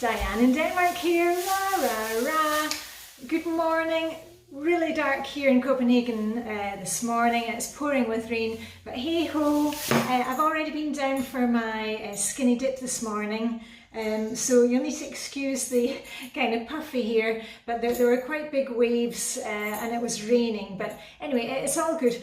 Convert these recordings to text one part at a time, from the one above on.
Diane in Denmark here, rah rah rah. Good morning, really dark here in Copenhagen this morning. It's pouring with rain, but hey ho, I've already been down for my skinny dip this morning. So you'll need to excuse the kind of puffy here, but there were quite big waves and it was raining, but anyway, it's all good.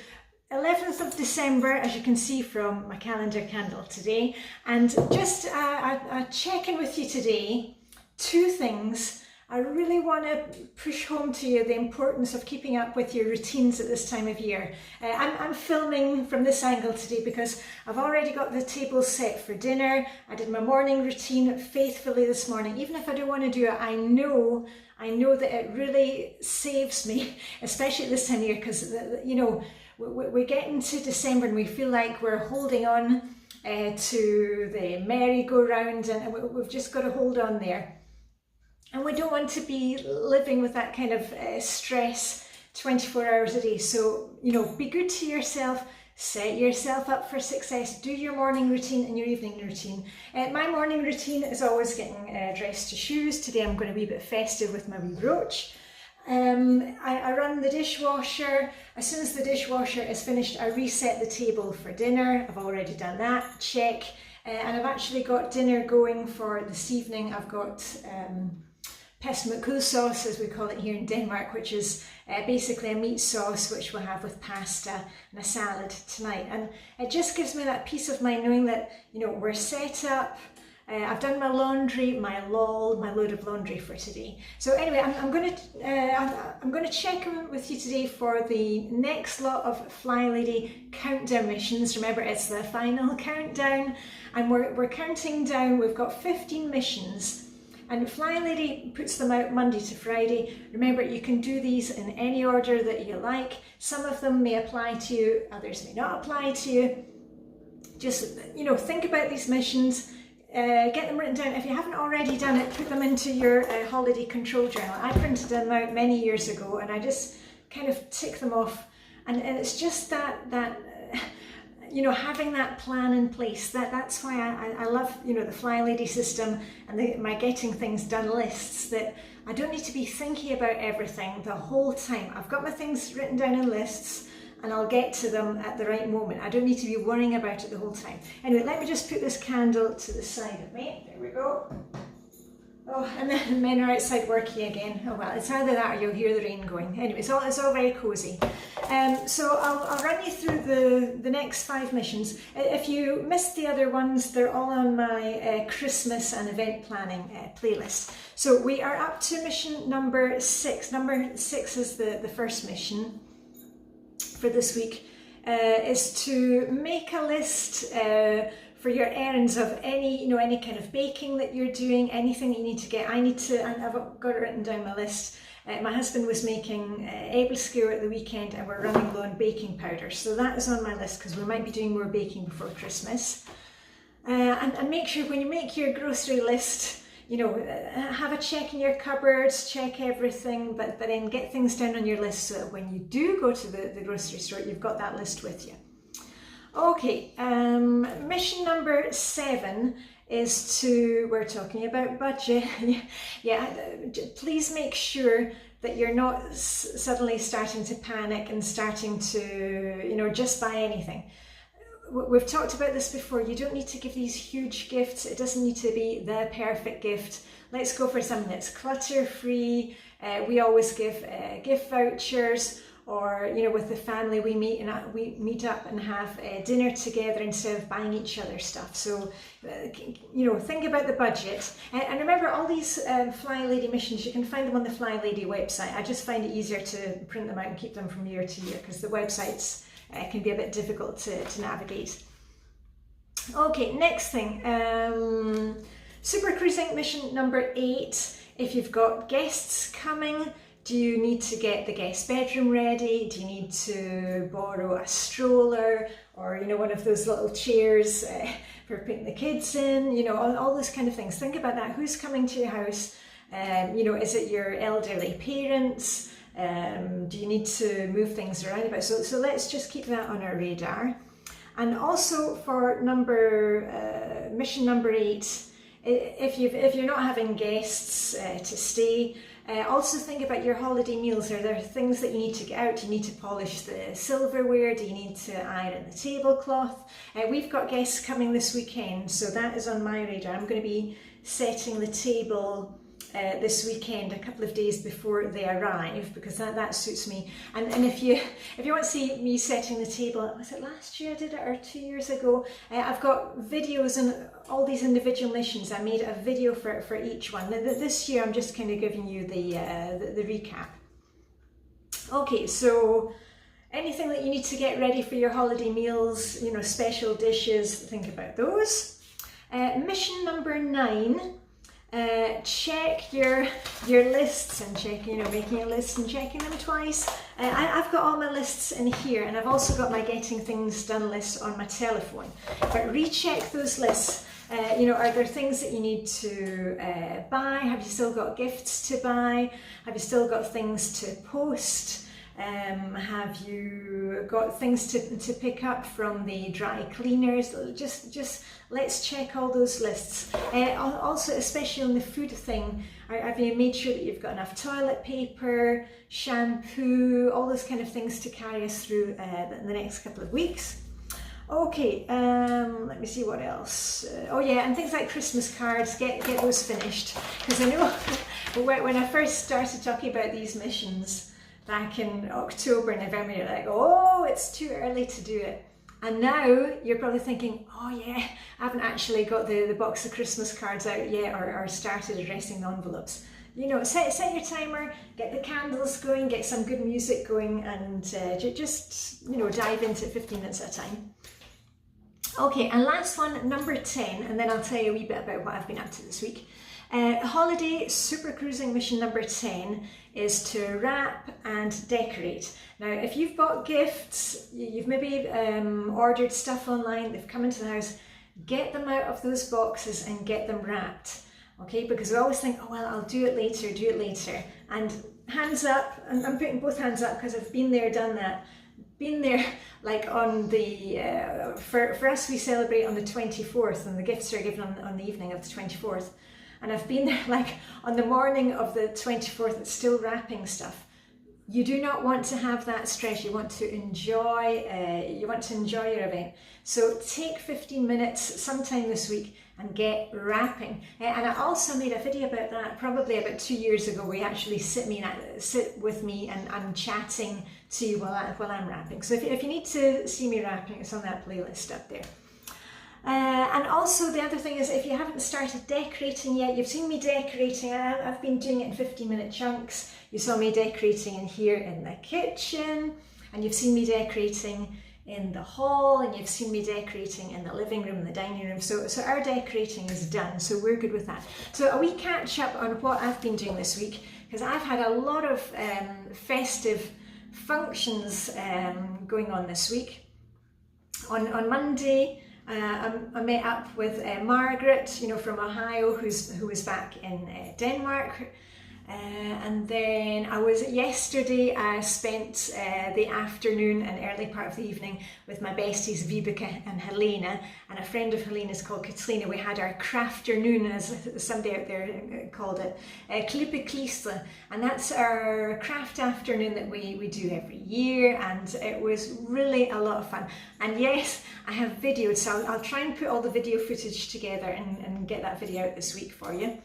11th of December, as you can see from my calendar candle today, and just a check-in with you today. Two things. I really want to push home to you the importance of keeping up with your routines at this time of year. I'm filming from this angle today because I've already got the table set for dinner. I did my morning routine faithfully this morning. Even if I don't want to do it, I know that it really saves me, especially at this time of year, because you know, we're getting to December and we feel like we're holding on to the merry-go-round, and we've just got to hold on there. And we don't want to be living with that kind of stress 24 hours a day. So, you know, be good to yourself, set yourself up for success, do your morning routine and your evening routine. My morning routine is always getting dressed to shoes. Today I'm going to be a bit festive with my wee brooch. I run the dishwasher. As soon as the dishwasher is finished, I reset the table for dinner. I've already done that, check. And I've actually got dinner going for this evening. I've got pestemokul sauce, as we call it here in Denmark, which is basically a meat sauce which we'll have with pasta and a salad tonight. And it just gives me that peace of mind knowing that, you know, we're set up. I've done my laundry, my load of laundry for today. So anyway, I'm going to check in with you today for the next lot of Flylady countdown missions. Remember, it's the final countdown, and we're counting down. We've got 15 missions, and Flylady puts them out Monday to Friday. Remember, you can do these in any order that you like. Some of them may apply to you, others may not apply to you. Just, you know, think about these missions. Get them written down. If you haven't already done it, put them into your holiday control journal. I printed them out many years ago and I just kind of tick them off. And it's just that you know, having that plan in place. That's why I love, you know, the Flylady system and my getting things done lists, that I don't need to be thinking about everything the whole time. I've got my things written down in lists, and I'll get to them at the right moment. I don't need to be worrying about it the whole time. Anyway, let me just put this candle to the side of me. There we go. Oh, and then the men are outside working again. Oh well, it's either that or you'll hear the rain going. Anyway, it's all very cosy. So I'll run you through the next 5 missions. If you missed the other ones, they're all on my Christmas and event planning playlist. So we are up to mission number 6. Number 6 is the first mission for this week, is to make a list for your errands of any kind of baking that you're doing, anything that you need to get. I've got it written down my list. My husband was making æbleskewer at the weekend and we're running low on baking powder, so that is on my list because we might be doing more baking before Christmas. And make sure when you make your grocery list, you know, have a check in your cupboards, check everything, but then get things down on your list so that when you do go to the grocery store, you've got that list with you. Okay, mission number 7 is we're talking about budget. Yeah, please make sure that you're not suddenly starting to panic and starting to, you know, just buy anything. We've talked about this before. You don't need to give these huge gifts. It doesn't need to be the perfect gift. Let's go for something that's clutter-free. We always give gift vouchers, or, you know, with the family we meet up and have dinner together instead of buying each other stuff. So, you know, think about the budget. And remember, all these Flylady missions, you can find them on the Flylady website. I just find it easier to print them out and keep them from year to year because the websites can be a bit difficult to navigate. Okay, next thing, super cruising mission number 8. If you've got guests coming, do you need to get the guest bedroom ready? Do you need to borrow a stroller, or, you know, one of those little chairs for putting the kids in? You know, all those kind of things. Think about that. Who's coming to your house? You know, is it your elderly parents? Do you need to move things around a bit? So let's just keep that on our radar. And also for mission number 8, if you're not having guests to stay, also think about your holiday meals. Are there things that you need to get out? Do you need to polish the silverware? Do you need to iron the tablecloth? We've got guests coming this weekend, so that is on my radar. I'm going to be setting the table this weekend, a couple of days before they arrive, because that suits me. And if you want to see me setting the table, was it last year I did it, or 2 years ago? I've got videos on all these individual missions. I made a video for each one. This year I'm just kind of giving you the recap. Okay, so anything that you need to get ready for your holiday meals, you know, special dishes, think about those. Mission number 9. Check your lists and check, you know, making a list and checking them twice. I've got all my lists in here, and I've also got my getting things done list on my telephone. But recheck those lists. You know, are there things that you need to buy? Have you still got gifts to buy? Have you still got things to post? Have you got things to pick up from the dry cleaners? Just let's check all those lists. Also, especially on the food thing, have you made sure that you've got enough toilet paper, shampoo, all those kind of things to carry us through the next couple of weeks? Okay, let me see what else. Oh yeah, and things like Christmas cards, get those finished. Because I know when I first started talking about these missions, back in October, November, you're like, oh, it's too early to do it. And now you're probably thinking, oh yeah, I haven't actually got the box of Christmas cards out yet, or started addressing the envelopes. You know, set your timer, get the candles going, get some good music going, and just, you know, dive into it 15 minutes at a time. Okay, and last one, number 10, and then I'll tell you a wee bit about what I've been up to this week. Holiday super cruising mission number 10 is to wrap and decorate. Now, if you've bought gifts, you've maybe ordered stuff online, they've come into the house, get them out of those boxes and get them wrapped. Okay, because we always think, oh well, I'll do it later. And hands up, and I'm putting both hands up because I've been there, done that. Been there, like on the, for us we celebrate on the 24th, and the gifts are given on the evening of the 24th. And I've been there like on the morning of the 24th, it's still wrapping stuff. You do not want to have that stress. You want to enjoy your event. So take 15 minutes sometime this week and get wrapping. And I also made a video about that probably about 2 years ago, where you actually sit with me and I'm chatting to you while I'm wrapping. So if you need to see me wrapping, it's on that playlist up there. And also the other thing is, if you haven't started decorating yet, you've seen me decorating. I've been doing it in 15-minute chunks. You saw me decorating in here in the kitchen, and you've seen me decorating in the hall, and you've seen me decorating in the living room and the dining room. So our decorating is done, so we're good with that. So a wee catch up on what I've been doing this week, because I've had a lot of festive functions going on this week. On Monday, I met up with Margaret, you know, from Ohio, who was back in Denmark. And then yesterday I spent the afternoon and early part of the evening with my besties Vibeke and Helena, and a friend of Helena's called Katrina. We had our crafternoon, as somebody out there called it, Klippe Klistre, and that's our craft afternoon that we do every year, and it was really a lot of fun. And yes, I have videoed, so I'll try and put all the video footage together and get that video out this week for you.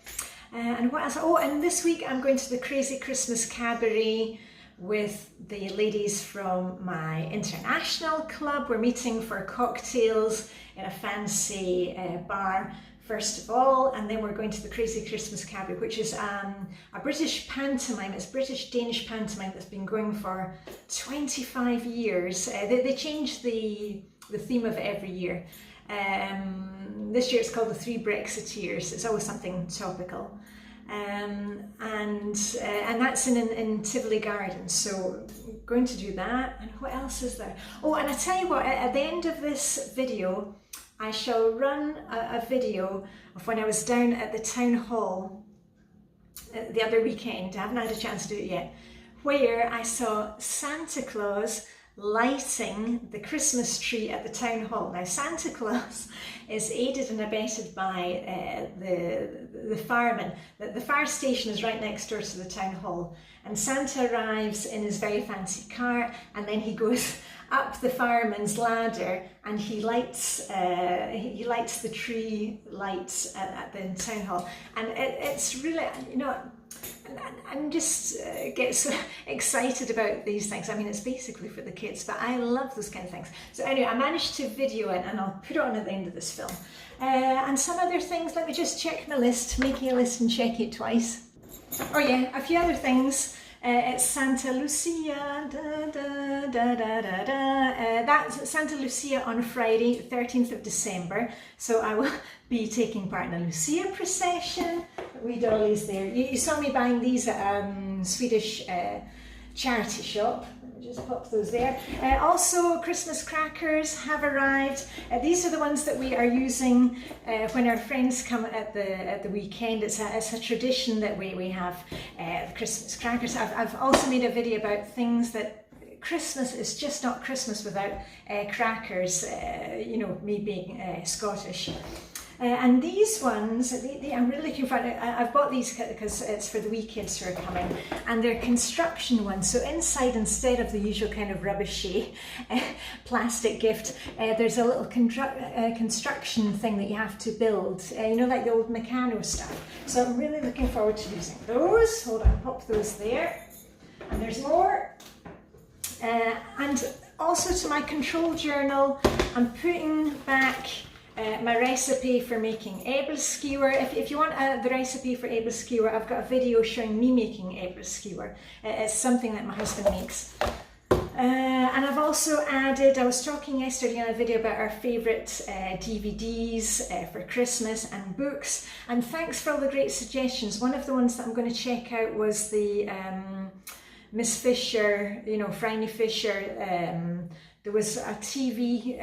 And what else? Oh, and this week I'm going to the Crazy Christmas Cabaret with the ladies from my international club. We're meeting for cocktails in a fancy bar first of all, and then we're going to the Crazy Christmas Cabaret, which is a British pantomime. It's British-Danish pantomime that's been going for 25 years. They change the theme of it every year. This year it's called the Three Brexiteers. It's always something topical. And that's in Tivoli Gardens, so going to do that. And what else is there? Oh, and I tell you what, at the end of this video I shall run a video of when I was down at the town hall the other weekend. I haven't had a chance to do it yet, where I saw Santa Claus lighting the Christmas tree at the town hall. Now Santa Claus is aided and abetted by the firemen. The fire station is right next door to the town hall, and Santa arrives in his very fancy car, and then he goes up the fireman's ladder and he lights the tree lights at the town hall, and it's really, you know, I'm just get so excited about these things. I mean, it's basically for the kids, but I love those kind of things. So anyway, I managed to video it, and I'll put it on at the end of this film. And some other things, let me just check my list, making a list and check it twice. Oh yeah, a few other things. It's Santa Lucia, that's Santa Lucia on Friday, 13th of December. So I will be taking part in a Lucia procession. Wee dollies there. You saw me buying these at a Swedish charity shop. Let me just pop those there. Also, Christmas crackers have arrived. These are the ones that we are using when our friends come at the weekend. It's a tradition that we have Christmas crackers. I've also made a video about things that Christmas is just not Christmas without crackers, you know, me being Scottish. And these ones, I'm really looking for, I've bought these because it's for the wee kids who are coming, and they're construction ones. So inside, instead of the usual kind of rubbishy plastic gift, there's a little construction thing that you have to build, you know, like the old Meccano stuff. So I'm really looking forward to using those. Hold on, pop those there. And there's more. And also to my control journal, I'm putting back my recipe for making eblskewer. If you want the recipe for eblskewer, I've got a video showing me making eblskewer. It's something that my husband makes. And I've also added, I was talking yesterday in a video about our favourite DVDs for Christmas and books, and thanks for all the great suggestions. One of the ones that I'm going to check out was the Miss Fisher, you know, Franny Fisher. There was a TV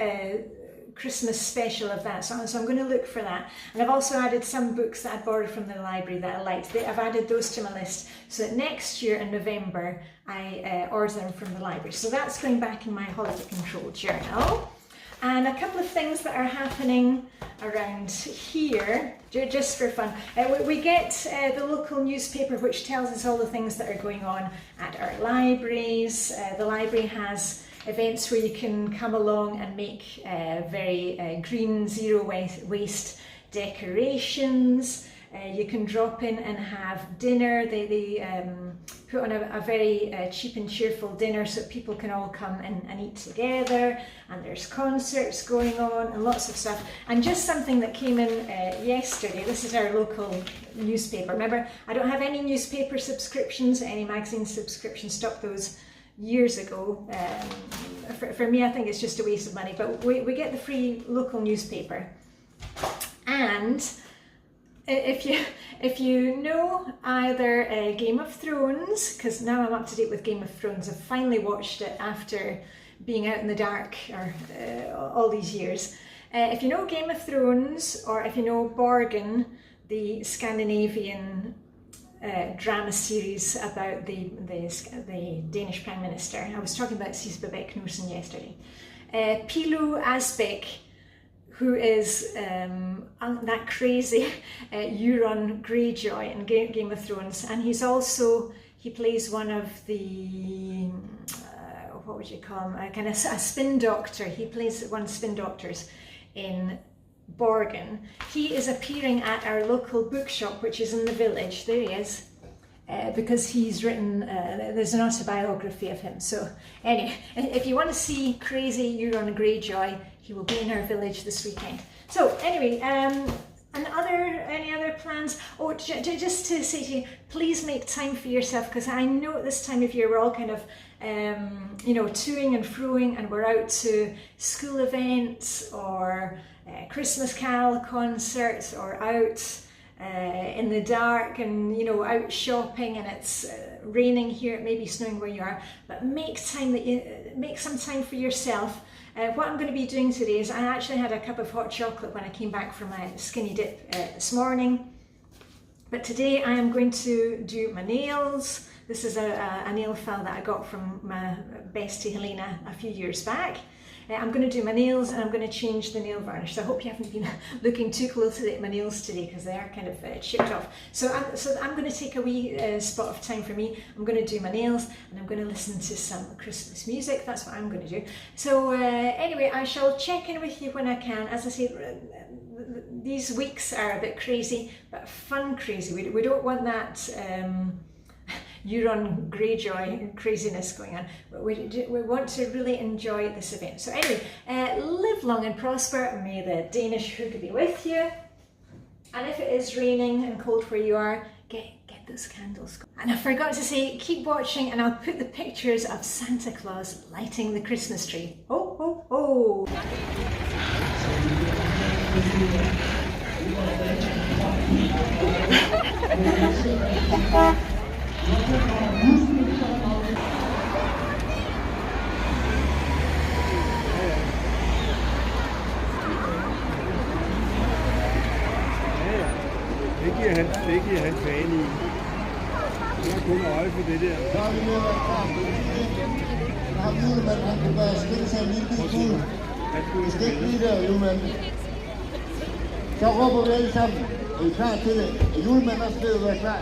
Christmas special of that, so I'm going to look for that. And I've also added some books that I borrowed from the library that I liked. I've added those to my list so that next year in November I order them from the library. So that's going back in my holiday control journal. And a couple of things that are happening around here, just for fun. We get the local newspaper, which tells us all the things that are going on at our libraries. The library has events where you can come along and make very green, zero waste decorations. You can drop in and have dinner. They put on a very cheap and cheerful dinner so that people can all come and eat together, and there's concerts going on and lots of stuff. And just something that came in yesterday, this is our local newspaper. Remember, I don't have any newspaper subscriptions, any magazine subscriptions, stopped those years ago. For me, I think it's just a waste of money, but we get the free local newspaper. And if you know either Game of Thrones, because now I'm up to date with Game of Thrones, I've finally watched it after being out in the dark all these years. If you know Game of Thrones, or if you know Borgen, the Scandinavian drama series about the Danish Prime Minister. I was talking about Sisbe Bech-Knudsen yesterday. Pilou Asbæk, who is that crazy Euron Greyjoy in Game of Thrones, and he plays one of the what would you call him, kind of a spin doctor. He plays one of the spin doctors in Borgen. He is appearing at our local bookshop, which is in the village. There he is, because he's written, there's an autobiography of him. So anyway, if you want to see crazy Euron Greyjoy, he will be in our village this weekend. So anyway, any other plans? Oh, just to say to you, please make time for yourself, because I know at this time of year we're all kind of you know, toing and froing, and we're out to school events or Christmas carol concerts, or out in the dark, and you know, out shopping, and it's raining here, it may be snowing where you are, but make some time for yourself. What I'm going to be doing today is, I actually had a cup of hot chocolate when I came back from my skinny dip this morning, but today I am going to do my nails, This is a nail file that I got from my bestie Helena a few years back. I'm going to do my nails and I'm going to change the nail varnish. So I hope you haven't been looking too closely at my nails today because they are kind of chipped off. So I'm going to take a wee spot of time for me. I'm going to do my nails and I'm going to listen to some Christmas music. That's what I'm going to do. So anyway, I shall check in with you when I can. As I say, these weeks are a bit crazy, but fun crazy. We don't want that Euron Greyjoy craziness going on, but we want to really enjoy this event. So anyway, live long and prosper. May the Danish hook be with you. And if it is raining and cold where you are, get those candles. And I forgot to say, keep watching and I'll put the pictures of Santa Claus lighting the Christmas tree. Ho, ho, ho! Det giver han fan i. Jeg har kun øje for det der. Så har vi med at være klar. Så har julemanden, han kan bare skille sig en lille smule. Vi skal ikke lige der, julemanden. Så råber vi alle sammen. Er I klar til det? Er julemanden også ved at være klar?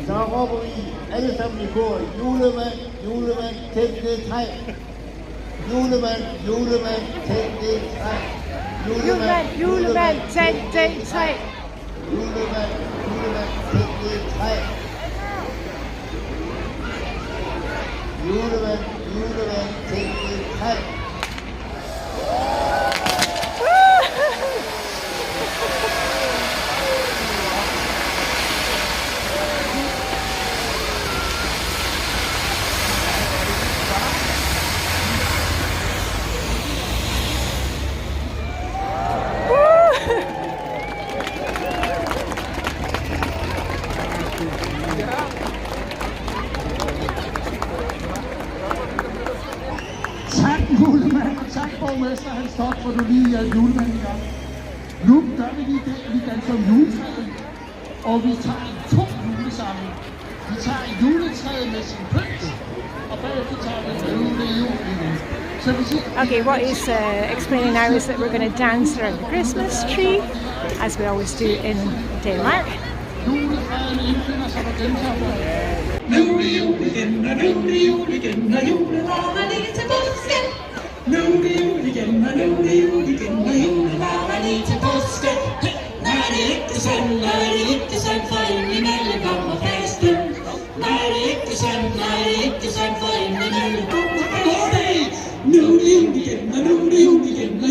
Så råber vi alle sammen i kor. Julemand, julemand, tænd det træ. Julemand, julemand, tænd det træ. Julemand, julemand, tænd det træ. Julemand, julemand, tænd det træ. Julemand, julemand, tænd det træ. Borgmester Hans Top, for du lige hjalp julemanden i gang. Nu gør vi lige det, at vi danser om juletræet, og vi tager 2 julesange. Vi tager juletræet med sin pynt, og bagefter tager vi jul igen. Så vi siger... Okay, what he's explaining now is that we're going to dance around the Christmas tree, as we always do in Denmark. Juletræet indfinder sig på gentager. Nu er det jul igen, og nu er det jul igen, og julevarer ligger til påske. Nu er det jul igen, og nu er det jul igen, og julevarer lige til påske. Nej, det er ikke sandt, nej, det er ikke sandt, for indimellem kommer fasten. Nej, det er ikke sandt, nej, det er ikke sandt, for indimellem kommer fasten. Nu er det jul igen, og nu er det jul igen, og